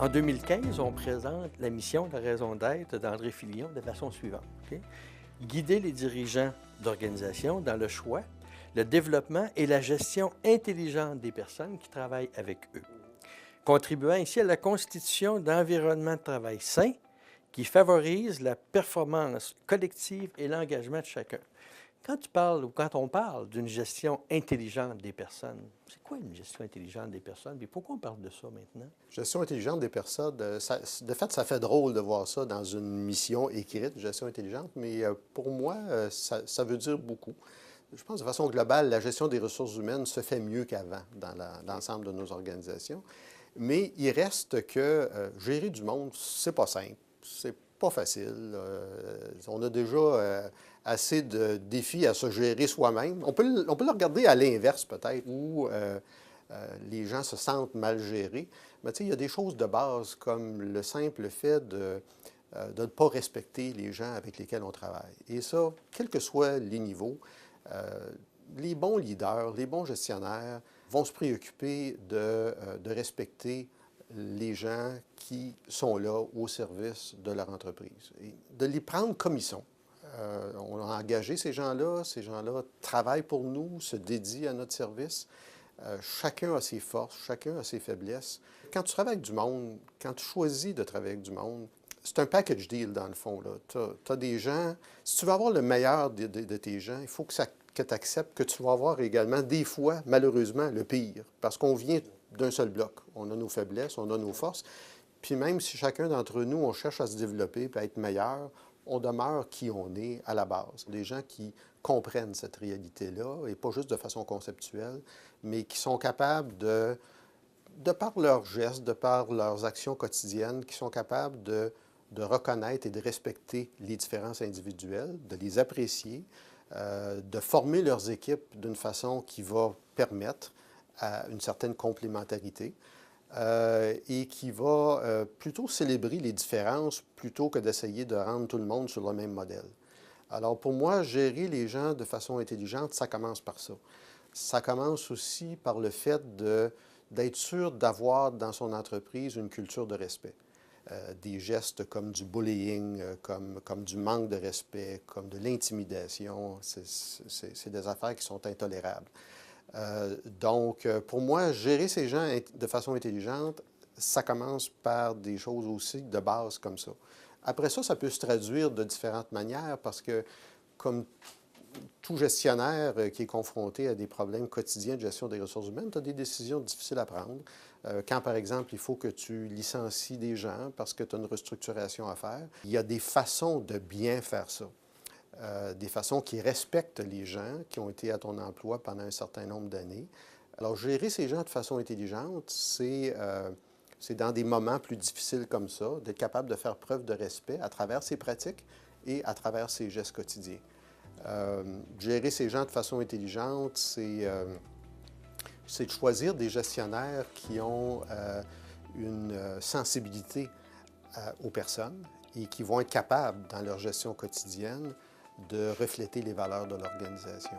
En 2015, on présente la mission, la raison d'être d'André Filion de la façon suivante. OK? Guider les dirigeants d'organisation dans le choix, le développement et la gestion intelligente des personnes qui travaillent avec eux, contribuant ainsi à la constitution d'environnements de travail sains qui favorisent la performance collective et l'engagement de chacun. Quand tu parles ou quand on parle d'une gestion intelligente des personnes, c'est quoi une gestion intelligente des personnes et pourquoi on parle de ça maintenant? Gestion intelligente des personnes, de fait, ça fait drôle de voir ça dans une mission écrite, gestion intelligente, mais pour moi, ça veut dire beaucoup. Je pense de façon globale, la gestion des ressources humaines se fait mieux qu'avant dans l'ensemble de nos organisations, mais il reste que gérer du monde, c'est pas simple, c'est pas facile. On a déjà assez de défis à se gérer soi-même. On peut le regarder à l'inverse peut-être, où les gens se sentent mal gérés. Mais tu sais, il y a des choses de base comme le simple fait de ne pas respecter les gens avec lesquels on travaille. Et ça, quels que soient les niveaux, les bons leaders, les bons gestionnaires vont se préoccuper de respecter les gens qui sont là au service de leur entreprise. Et de les prendre comme ils sont. On a engagé ces gens-là travaillent pour nous, se dédient à notre service. Chacun a ses forces, chacun a ses faiblesses. Quand tu travailles avec du monde, quand tu choisis de travailler avec du monde, c'est un package deal dans le fond. Tu as des gens, si tu veux avoir le meilleur de tes gens, il faut que tu acceptes que tu vas avoir également des fois, malheureusement, le pire. Parce qu'on vient d'un seul bloc. On a nos faiblesses, on a nos forces. Puis même si chacun d'entre nous, on cherche à se développer et à être meilleur, on demeure qui on est à la base. Des gens qui comprennent cette réalité-là, et pas juste de façon conceptuelle, mais qui sont capables de par leurs gestes, de par leurs actions quotidiennes, qui sont capables de reconnaître et de respecter les différences individuelles, de les apprécier, de former leurs équipes d'une façon qui va permettre à une certaine complémentarité. Et qui va plutôt célébrer les différences plutôt que d'essayer de rendre tout le monde sur le même modèle. Alors pour moi, gérer les gens de façon intelligente, ça commence par ça. Ça commence aussi par le fait d'être sûr d'avoir dans son entreprise une culture de respect. Des gestes comme du bullying, comme du manque de respect, comme de l'intimidation, c'est des affaires qui sont intolérables. Donc, pour moi, gérer ces gens de façon intelligente, ça commence par des choses aussi de base comme ça. Après ça, ça peut se traduire de différentes manières parce que, comme tout gestionnaire qui est confronté à des problèmes quotidiens de gestion des ressources humaines, tu as des décisions difficiles à prendre. Quand, par exemple, il faut que tu licencies des gens parce que tu as une restructuration à faire, il y a des façons de bien faire ça. Des façons qui respectent les gens qui ont été à ton emploi pendant un certain nombre d'années. Alors, gérer ces gens de façon intelligente, c'est dans des moments plus difficiles comme ça, d'être capable de faire preuve de respect à travers ses pratiques et à travers ses gestes quotidiens. Gérer ces gens de façon intelligente, c'est de choisir des gestionnaires qui ont une sensibilité aux personnes et qui vont être capables, dans leur gestion quotidienne, de refléter les valeurs de l'organisation.